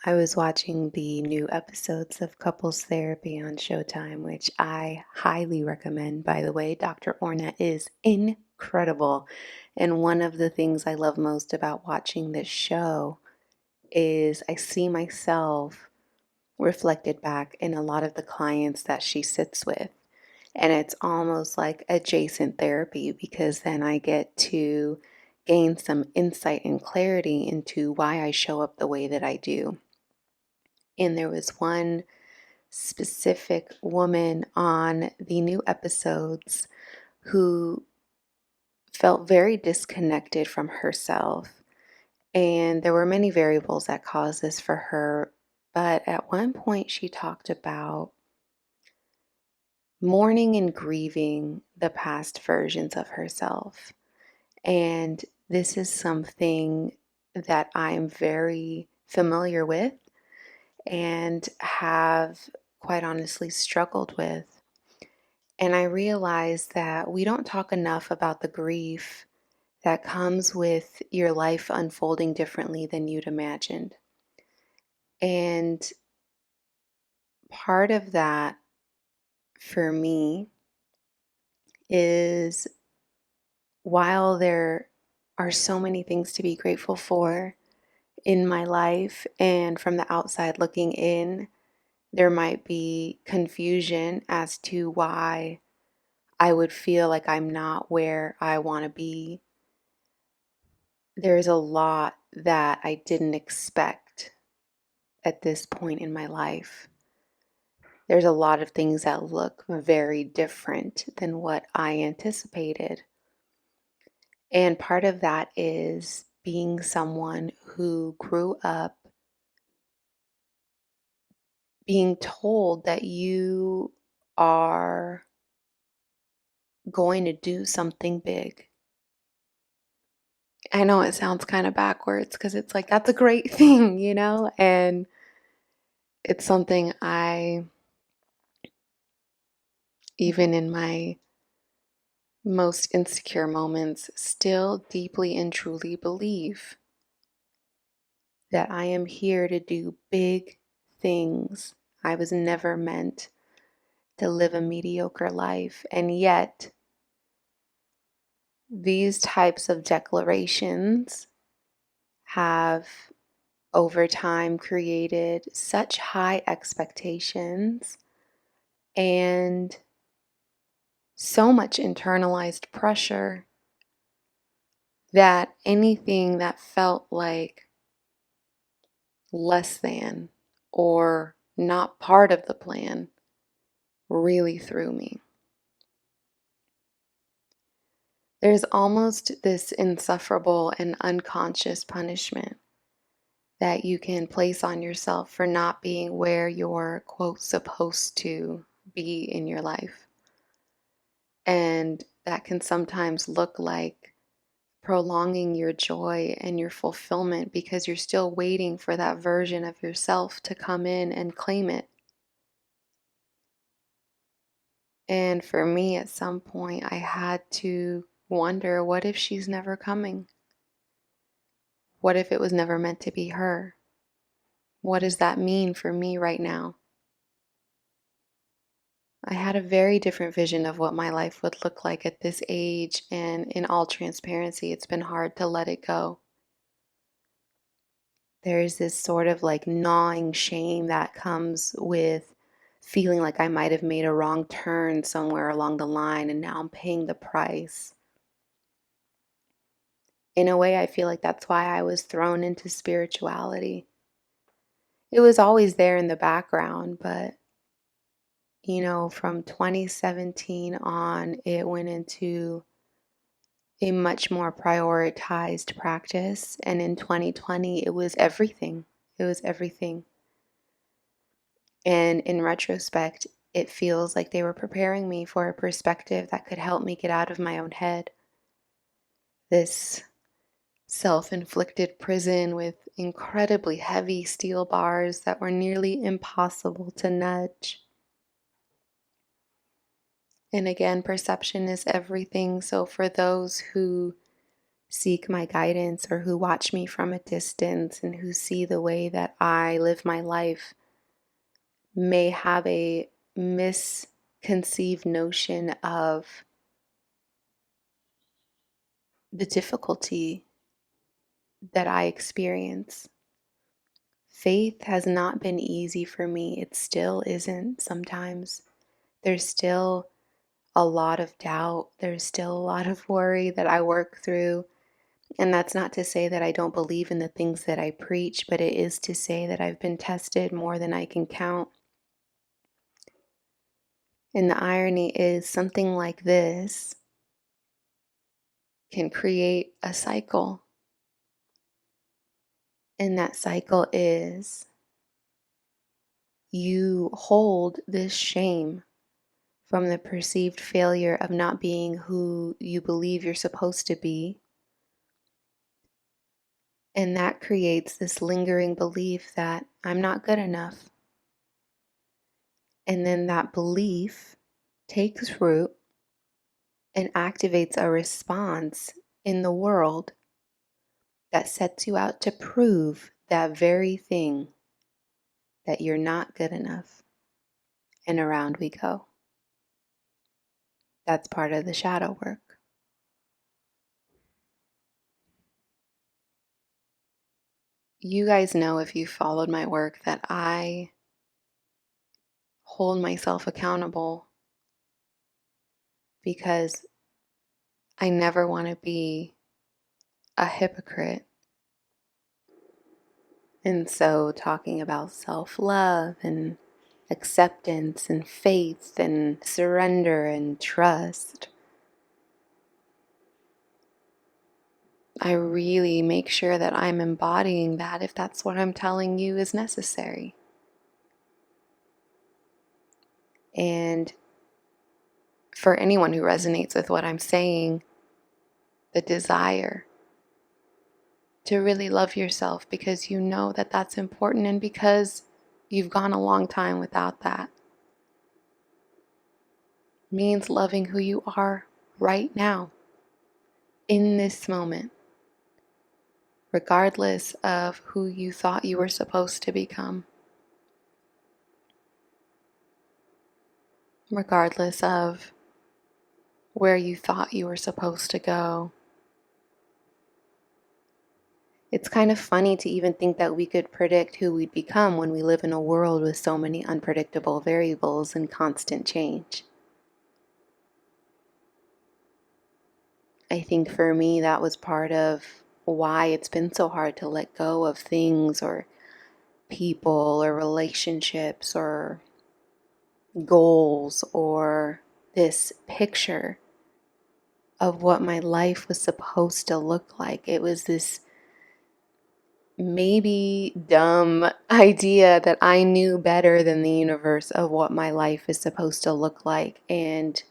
I was watching the new episodes of Couples Therapy on Showtime, which I highly recommend, by the way. Dr. Orna is incredible. And one of the things I love most about watching this show is I see myself reflected back in a lot of the clients that she sits with. And it's almost like adjacent therapy because then I get to gain some insight and clarity into why I show up the way that I do. And there was one specific woman on the new episodes who felt very disconnected from herself. And there were many variables that caused this for her. But at one point, she talked about mourning and grieving the past versions of herself. And this is something that I'm very familiar with and have quite honestly struggled with. And I realized that we don't talk enough about the grief that comes with your life unfolding differently than you'd imagined. And part of that for me is while there are so many things to be grateful for in my life, and from the outside looking in, there might be confusion as to why I would feel like I'm not where I want to be. There's a lot that I didn't expect at this point in my life. There's a lot of things that look very different than what I anticipated. And part of that is being someone who grew up being told that you are going to do something big. I know it sounds kind of backwards because it's like, that's a great thing, And it's something even in my most insecure moments, still deeply and truly believe that I am here to do big things. I was never meant to live a mediocre life. And yet, these types of declarations have over time created such high expectations and so much internalized pressure that anything that felt like less than or not part of the plan really threw me. There's almost this insufferable and unconscious punishment that you can place on yourself for not being where you're, quote, supposed to be in your life. And that can sometimes look like prolonging your joy and your fulfillment because you're still waiting for that version of yourself to come in and claim it. And for me, at some point, I had to wonder, what if she's never coming? What if it was never meant to be her? What does that mean for me right now? I had a very different vision of what my life would look like at this age, and in all transparency, it's been hard to let it go. There's this sort of like gnawing shame that comes with feeling like I might have made a wrong turn somewhere along the line and now I'm paying the price. In a way, I feel like that's why I was thrown into spirituality. It was always there in the background, but from 2017 on, it went into a much more prioritized practice. And in 2020, it was everything. It was everything. And in retrospect, it feels like they were preparing me for a perspective that could help me get out of my own head. This self-inflicted prison with incredibly heavy steel bars that were nearly impossible to nudge. And again, perception is everything. So for those who seek my guidance or who watch me from a distance and who see the way that I live my life may have a misconceived notion of the difficulty that I experience. Faith has not been easy for me. It still isn't sometimes. There's still a lot of doubt. There's still a lot of worry that I work through. And that's not to say that I don't believe in the things that I preach, but it is to say that I've been tested more than I can count. And the irony is something like this can create a cycle. And that cycle is you hold this shame from the perceived failure of not being who you believe you're supposed to be. And that creates this lingering belief that I'm not good enough. And then that belief takes root and activates a response in the world that sets you out to prove that very thing, that you're not good enough. And around we go. That's part of the shadow work. You guys know, if you followed my work, that I hold myself accountable because I never want to be a hypocrite. And so, talking about self-love and acceptance and faith and surrender and trust, I really make sure that I'm embodying that if that's what I'm telling you is necessary. And for anyone who resonates with what I'm saying, the desire to really love yourself because you know that that's important and because you've gone a long time without that means loving who you are right now, in this moment, regardless of who you thought you were supposed to become, regardless of where you thought you were supposed to go. It's kind of funny to even think that we could predict who we'd become when we live in a world with so many unpredictable variables and constant change. I think for me, that was part of why it's been so hard to let go of things or people or relationships or goals or this picture of what my life was supposed to look like. It was this maybe dumb idea that I knew better than the universe of what my life is supposed to look like. And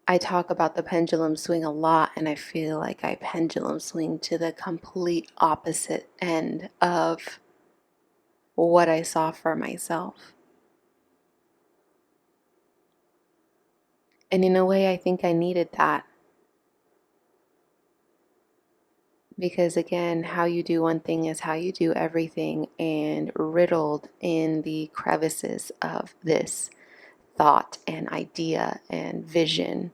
I talk about the pendulum swing a lot, and I feel like I pendulum swing to the complete opposite end of what I saw for myself. And in a way, I think I needed that. Because again, how you do one thing is how you do everything, and riddled in the crevices of this thought and idea and vision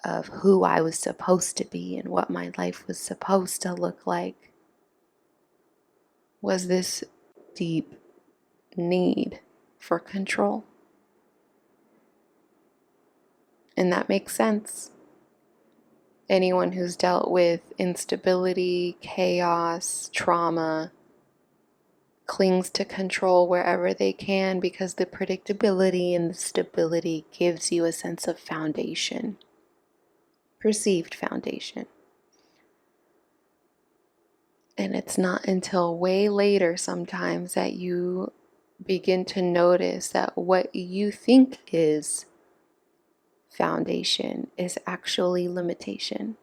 of who I was supposed to be and what my life was supposed to look like was this deep need for control. And that makes sense. Anyone who's dealt with instability, chaos, trauma, clings to control wherever they can because the predictability and the stability gives you a sense of foundation, perceived foundation. And it's not until way later sometimes that you begin to notice that what you think is foundation is actually limitation.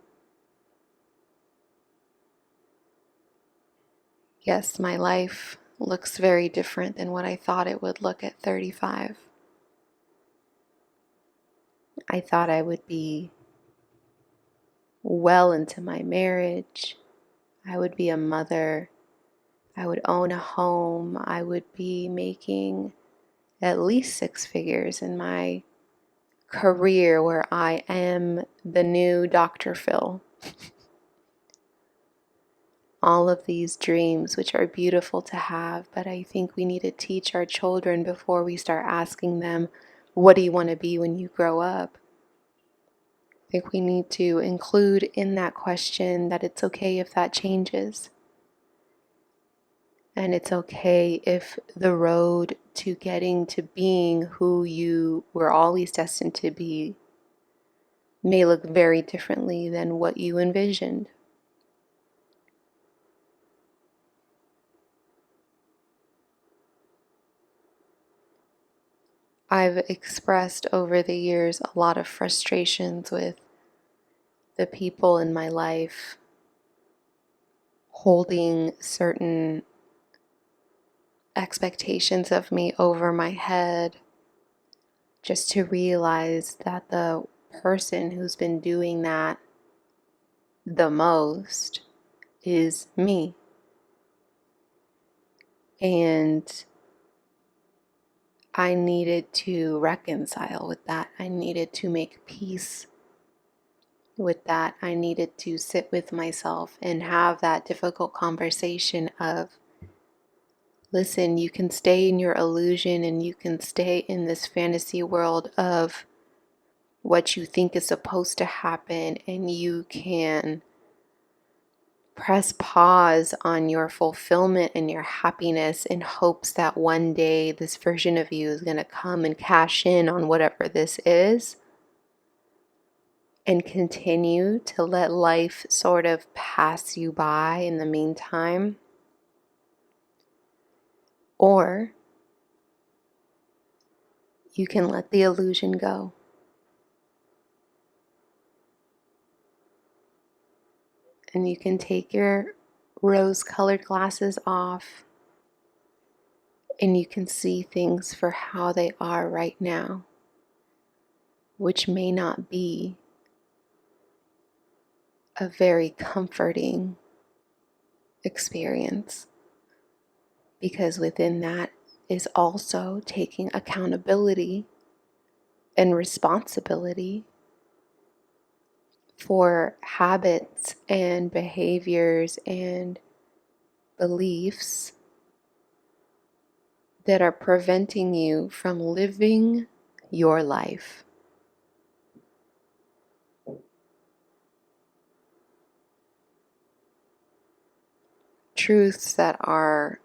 Yes, my life looks very different than what I thought it would look at 35. I thought I would be well into my marriage. I would be a mother. I would own a home. I would be making at least 6 figures in my career where I am the new Dr. Phil. All of these dreams, which are beautiful to have, but I think we need to teach our children before we start asking them, what do you want to be when you grow up? I think we need to include in that question that it's okay if that changes. And it's okay if the road to getting to being who you were always destined to be may look very differently than what you envisioned. I've expressed over the years a lot of frustrations with the people in my life holding certain expectations of me over my head, just to realize that the person who's been doing that the most is me. And I needed to reconcile with that. I needed to make peace with that. I needed to sit with myself and have that difficult conversation of, listen, you can stay in your illusion and you can stay in this fantasy world of what you think is supposed to happen, and you can press pause on your fulfillment and your happiness in hopes that one day this version of you is going to come and cash in on whatever this is, and continue to let life sort of pass you by in the meantime. Or you can let the illusion go. And you can take your rose-colored glasses off and you can see things for how they are right now, which may not be a very comforting experience, because within that is also taking accountability and responsibility for habits and behaviors and beliefs that are preventing you from living your life. Truths that are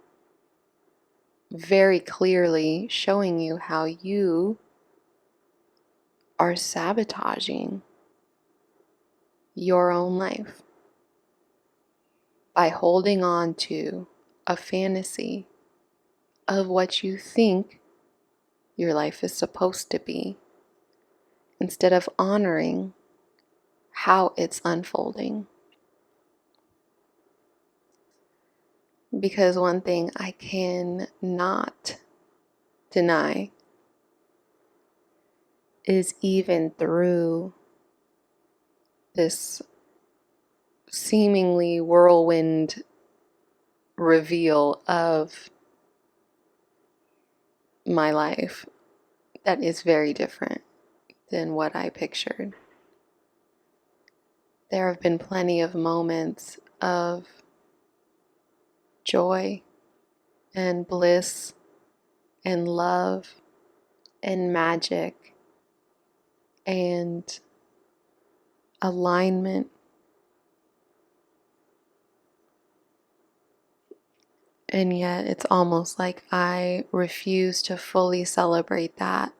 very clearly showing you how you are sabotaging your own life by holding on to a fantasy of what you think your life is supposed to be, instead of honoring how it's unfolding. Because one thing I cannot deny is, even through this seemingly whirlwind reveal of my life that is very different than what I pictured, there have been plenty of moments of joy and bliss and love and magic and alignment. And yet it's almost like I refuse to fully celebrate that,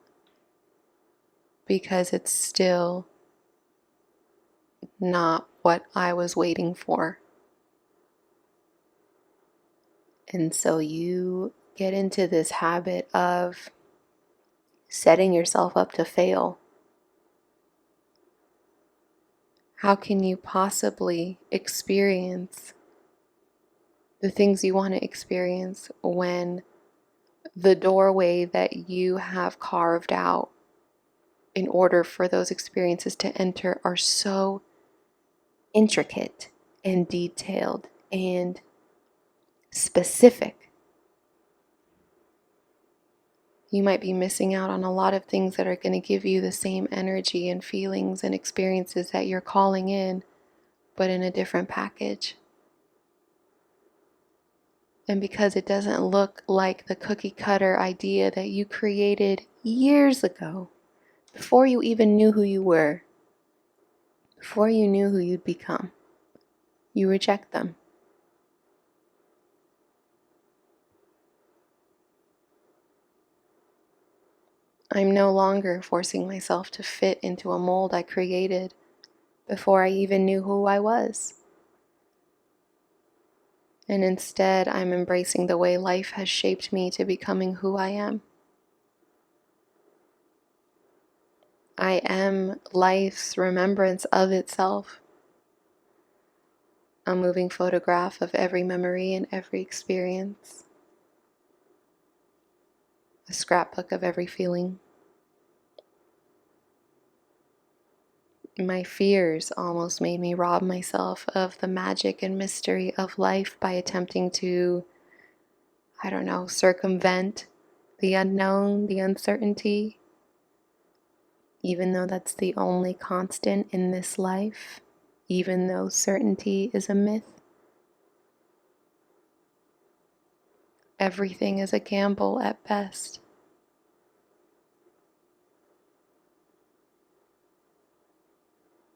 because it's still not what I was waiting for. And so you get into this habit of setting yourself up to fail. How can you possibly experience the things you want to experience when the doorway that you have carved out in order for those experiences to enter are so intricate and detailed and specific, you might be missing out on a lot of things that are going to give you the same energy and feelings and experiences that you're calling in, but in a different package. And because it doesn't look like the cookie cutter idea that you created years ago, before you even knew who you were, before you knew who you'd become, you reject them. I'm no longer forcing myself to fit into a mold I created before I even knew who I was. And instead, I'm embracing the way life has shaped me to becoming who I am. I am life's remembrance of itself, a moving photograph of every memory and every experience, a scrapbook of every feeling. My fears almost made me rob myself of the magic and mystery of life by attempting to, circumvent the unknown, the uncertainty, even though that's the only constant in this life, even though certainty is a myth. Everything is a gamble at best.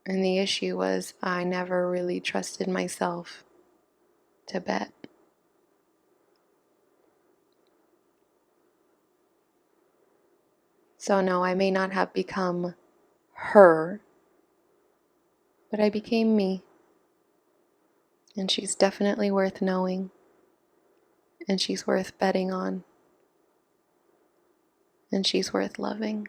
And the issue was I never really trusted myself to bet. So no, I may not have become her, but I became me. And she's definitely worth knowing. And she's worth betting on. And she's worth loving.